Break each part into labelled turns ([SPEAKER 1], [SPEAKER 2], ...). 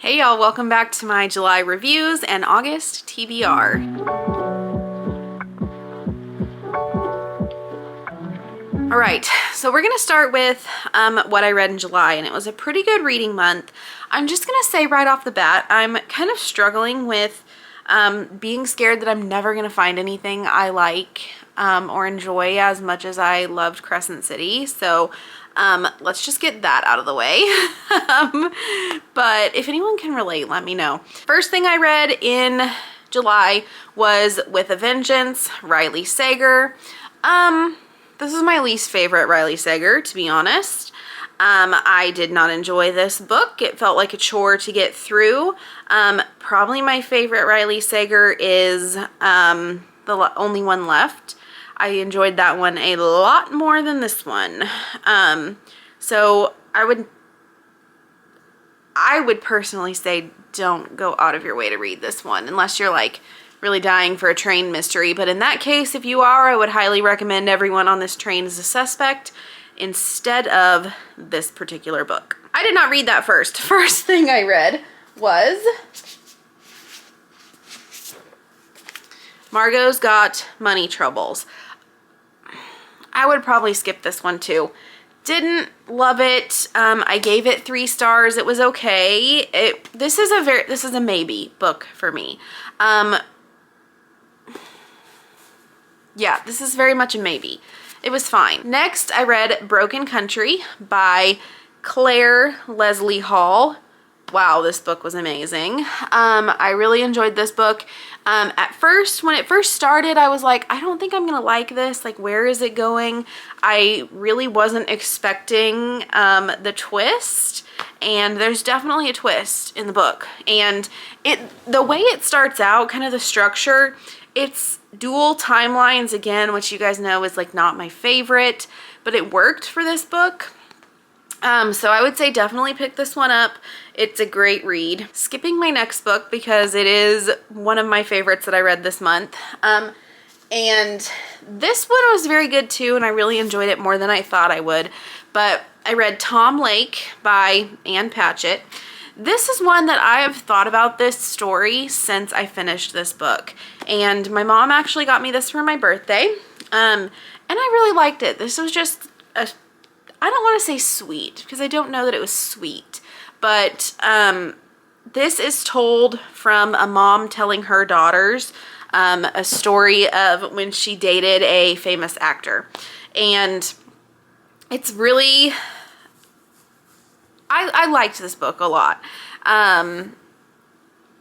[SPEAKER 1] Hey y'all, welcome back to my July reviews and August TBR. All right, so we're gonna start with what I read in July, and it was a pretty good reading month. I'm just gonna say right off the bat, I'm kind of struggling with being scared that I'm never gonna find anything I like or enjoy as much as I loved Crescent City. So let's just get that out of the way. But if anyone can relate, let me know. First thing I read in July was With a Vengeance, Riley Sager. This is my least favorite Riley Sager, to be honest. I did not enjoy this book. It felt like a chore to get through. Probably my favorite Riley Sager is The Only One Left. I enjoyed that one a lot more than this one. So I would personally say don't go out of your way to read this one unless you're like really dying for a train mystery. But in that case, if you are, I would highly recommend Everyone on This Train is a Suspect instead of this particular book. I did not read that first. First thing I read was Margot's Got Money Troubles. I would probably skip this one too. Didn't love it. I gave it 3 stars. It was okay. This is a maybe book for me. Yeah, this is very much a maybe. It was fine. Next, I read Broken Country by Claire Leslie Hall. Wow, this book was amazing. I really enjoyed this book. At first, when it first started, I was like, I don't think I'm gonna like this. Like, where is it going? I really wasn't expecting the twist, and there's definitely a twist in the book. And the way it starts out, kind of the structure, it's dual timelines again, which you guys know is like not my favorite, but it worked for this book. So I would say definitely pick this one up. It's a great read. Skipping my next book because it is one of my favorites that I read this month. And this one was very good too, and I really enjoyed it more than I thought I would. But I read Tom Lake by Ann Patchett. This is one that I have thought about this story since I finished this book. And my mom actually got me this for my birthday. And I really liked it. This was just I don't want to say sweet because I don't know that it was sweet, but this is told from a mom telling her daughters a story of when she dated a famous actor. And it's really, I liked this book a lot.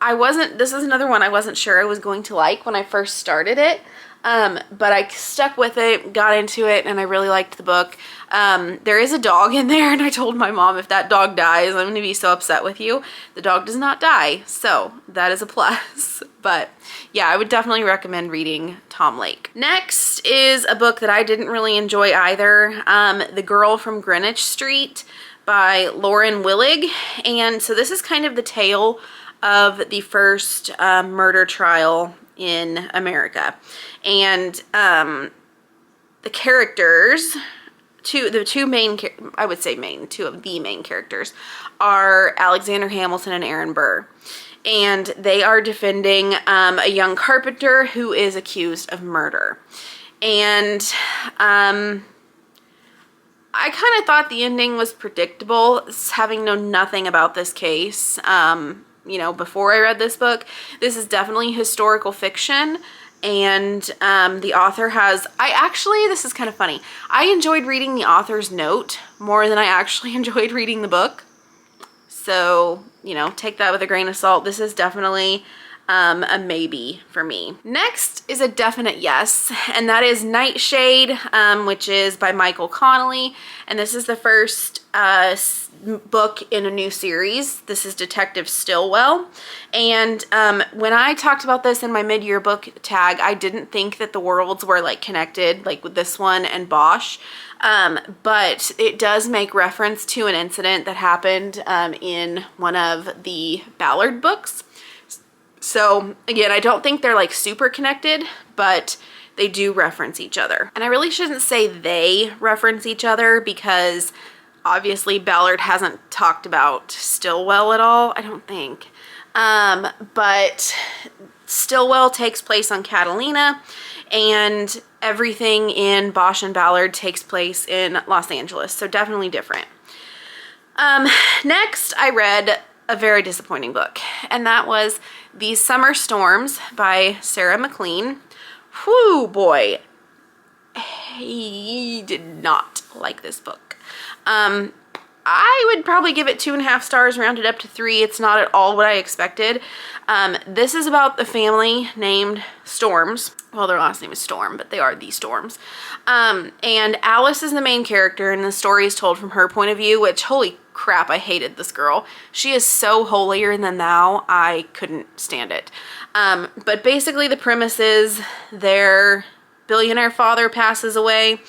[SPEAKER 1] This is another one I wasn't sure I was going to like when I first started it. But I stuck with it, got into it, and I really liked the book. There is a dog in there, and I told my mom if that dog dies, I'm going to be so upset with you. The dog does not die, so that is a plus. But yeah, I would definitely recommend reading Tom Lake. Next is a book that I didn't really enjoy either, The Girl from Greenwich Street by Lauren Willig. And so this is kind of the tale of the first murder trial in America. And the characters, two of the main characters are Alexander Hamilton and Aaron Burr. And they are defending a young carpenter who is accused of murder. And I kind of thought the ending was predictable, having known nothing about this case. You know, before I read this book. This is definitely historical fiction, and the author has, this is kind of funny. I enjoyed reading the author's note more than I actually enjoyed reading the book. So, you know, take that with a grain of salt. This is definitely a maybe for me. Next is a definite yes, and that is Nightshade, which is by Michael Connelly, and this is the first book in a new series. This is Detective Stillwell, and when I talked about this in my mid-year book tag, I didn't think that the worlds were like connected, like with this one and Bosch, but it does make reference to an incident that happened in one of the Ballard books. So again, I don't think they're like super connected, but they do reference each other. And I really shouldn't say they reference each other because Obviously, Ballard hasn't talked about Stillwell at all, I don't think. But Stillwell takes place on Catalina, and everything in Bosch and Ballard takes place in Los Angeles, so definitely different. Next, I read a very disappointing book, and that was These Summer Storms by Sarah McLean. Whew, boy. I did not like this book. I would probably give it 2.5 stars, rounded up to 3. It's not at all what I expected. This is about the family named Storms. Well, their last name is Storm, but they are the Storms. And Alice is the main character, and the story is told from her point of view, which, holy crap, I hated this girl. She is so holier than thou, I couldn't stand it. But basically the premise is their billionaire father passes away,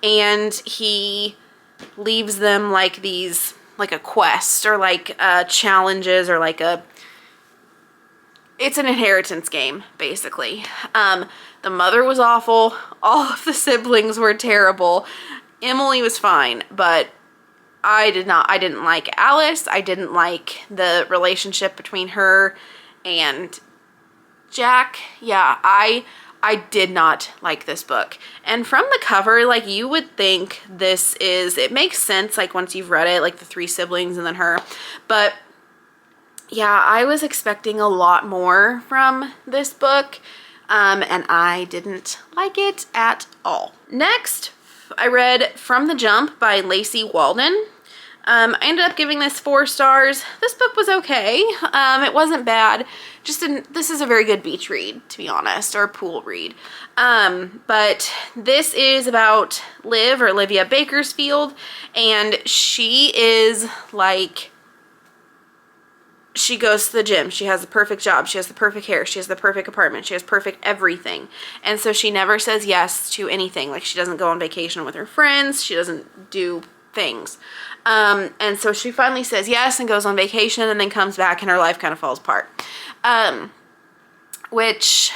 [SPEAKER 1] and he leaves them like these, like a quest, or like challenges, or like it's an inheritance game, basically. The mother was awful. All of the siblings were terrible. Emily was fine, but I didn't like Alice. I didn't like the relationship between her and Jack. Yeah, I did not like this book. And from the cover, like, you would think it makes sense, like, once you've read it, like the 3 siblings and then her. But yeah, I was expecting a lot more from this book, and I didn't like it at all. Next, I read From the Jump by Lacey Walden. I ended up giving this 4 stars. This book was okay. It wasn't bad. This is a very good beach read, to be honest, or a pool read. But this is about Liv, or Olivia Bakersfield, and she is like, she goes to the gym. She has the perfect job. She has the perfect hair. She has the perfect apartment. She has perfect everything. And so she never says yes to anything. Like, she doesn't go on vacation with her friends. She doesn't do things. And so she finally says yes and goes on vacation, and then comes back and her life kind of falls apart. Which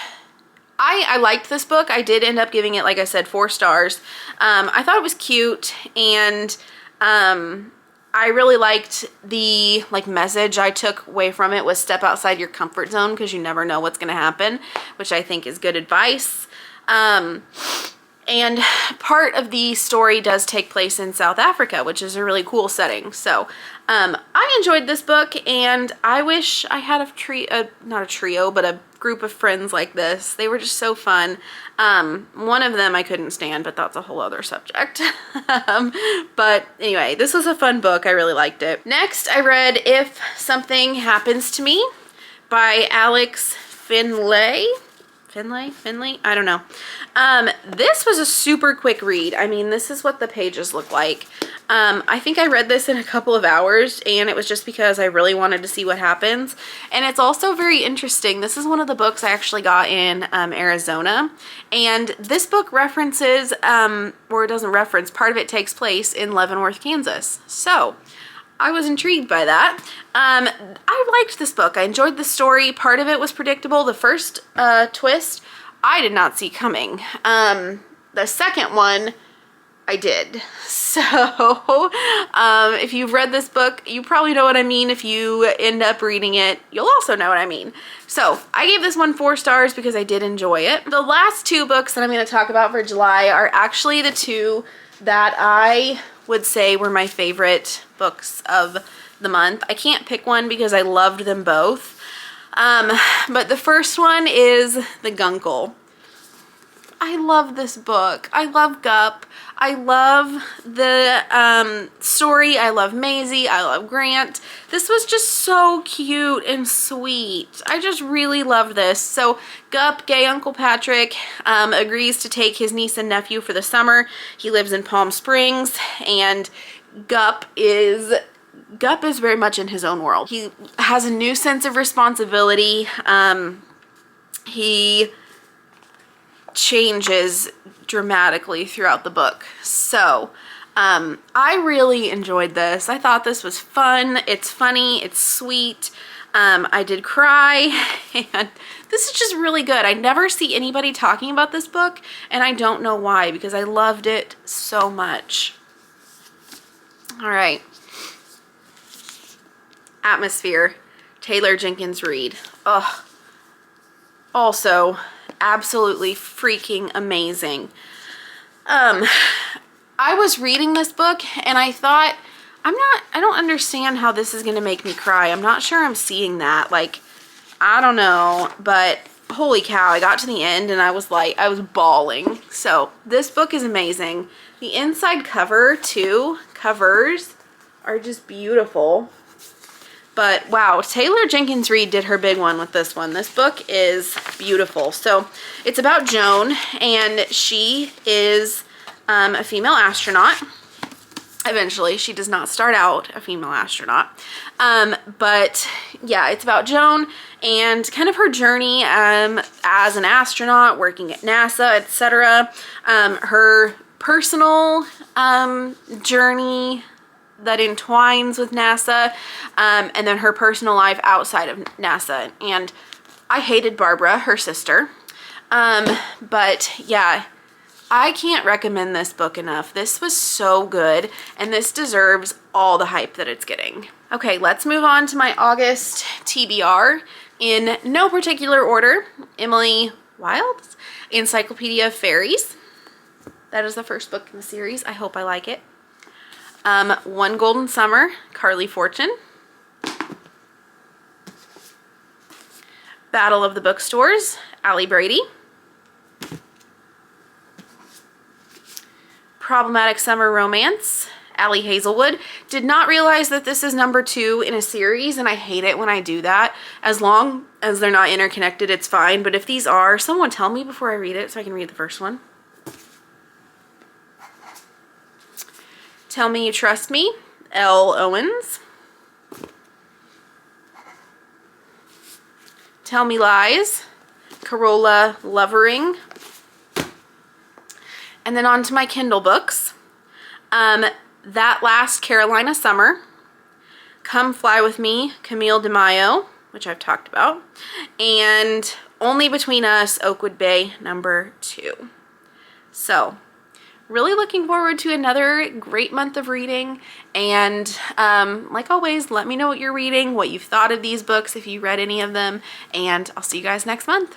[SPEAKER 1] I liked this book. I did end up giving it, like I said, 4 stars. I thought it was cute, and I really liked the message I took away from it was step outside your comfort zone, because you never know what's going to happen, which I think is good advice. And part of the story does take place in South Africa, which is a really cool setting. So I enjoyed this book, and I wish I had not a trio, but a group of friends like this. They were just so fun. One of them I couldn't stand, but that's a whole other subject. But anyway, this was a fun book. I really liked it. Next, I read If Something Happens to Me by Alex Finlay. I don't know. This was a super quick read. I mean, this is what the pages look like. I think I read this in a couple of hours, and it was just because I really wanted to see what happens. And it's also very interesting. This is one of the books I actually got in Arizona, and this book references, or it doesn't reference, part of it takes place in Leavenworth, Kansas. So I was intrigued by that. I liked this book. I enjoyed the story. Part of it was predictable. The first twist I did not see coming. The second one I did. So if you've read this book, you probably know what I mean. If you end up reading it, you'll also know what I mean. So I gave this one 4 stars because I did enjoy it. The last 2 books that I'm going to talk about for July are actually the 2 that I would say were my favorite books of the month. I can't pick one because I loved them both. But the first one is The Guncle. I love this book. I love Gup. I love the story. I love Maisie. I love Grant. This was just so cute and sweet. I just really loved this. So Gup, gay Uncle Patrick, agrees to take his niece and nephew for the summer. He lives in Palm Springs, and Gup is very much in his own world. He has a new sense of responsibility. He changes dramatically throughout the book. So I really enjoyed this. I thought this was fun. It's funny. It's sweet. I did cry, and this is just really good. I never see anybody talking about this book, and I don't know why, because I loved it so much. All right. Atmosphere, Taylor Jenkins Reid. Ugh. Also, absolutely freaking amazing. I was reading this book and I thought, I don't understand how this is gonna make me cry. I'm not sure I'm seeing that. Like, I don't know, but holy cow, I got to the end and I was bawling. So this book is amazing. The inside cover too, covers are just beautiful. But wow, Taylor Jenkins Reid did her big one with this one. This book is beautiful. So it's about Joan, and she is a female astronaut. Eventually, she does not start out a female astronaut. But yeah, it's about Joan and kind of her journey as an astronaut, working at NASA, etc. Her personal journey that entwines with NASA, and then her personal life outside of NASA. And I hated Barbara, her sister. But yeah, I can't recommend this book enough. This was so good, and this deserves all the hype that it's getting. Okay, let's move on to my August TBR in no particular order. Emily Wilde's Encyclopedia of Fairies. That is the first book in the series. I hope I like it. One Golden Summer, Carly Fortune. Battle of the Bookstores, Allie Brady. Problematic Summer Romance, Allie Hazelwood. Did not realize that this is number 2 in a series, and I hate it when I do that. As long as they're not interconnected, it's fine. But if these are, someone tell me before I read it so I can read the first one. Tell Me You Trust Me, L. Owens. Tell Me Lies, Carola Lovering. And then on to my Kindle books. That Last Carolina Summer, Come Fly With Me, Camille DeMaio, which I've talked about, and Only Between Us, Oakwood Bay, number 2. So, really looking forward to another great month of reading, and like always, let me know what you're reading, what you've thought of these books, if you read any of them, and I'll see you guys next month.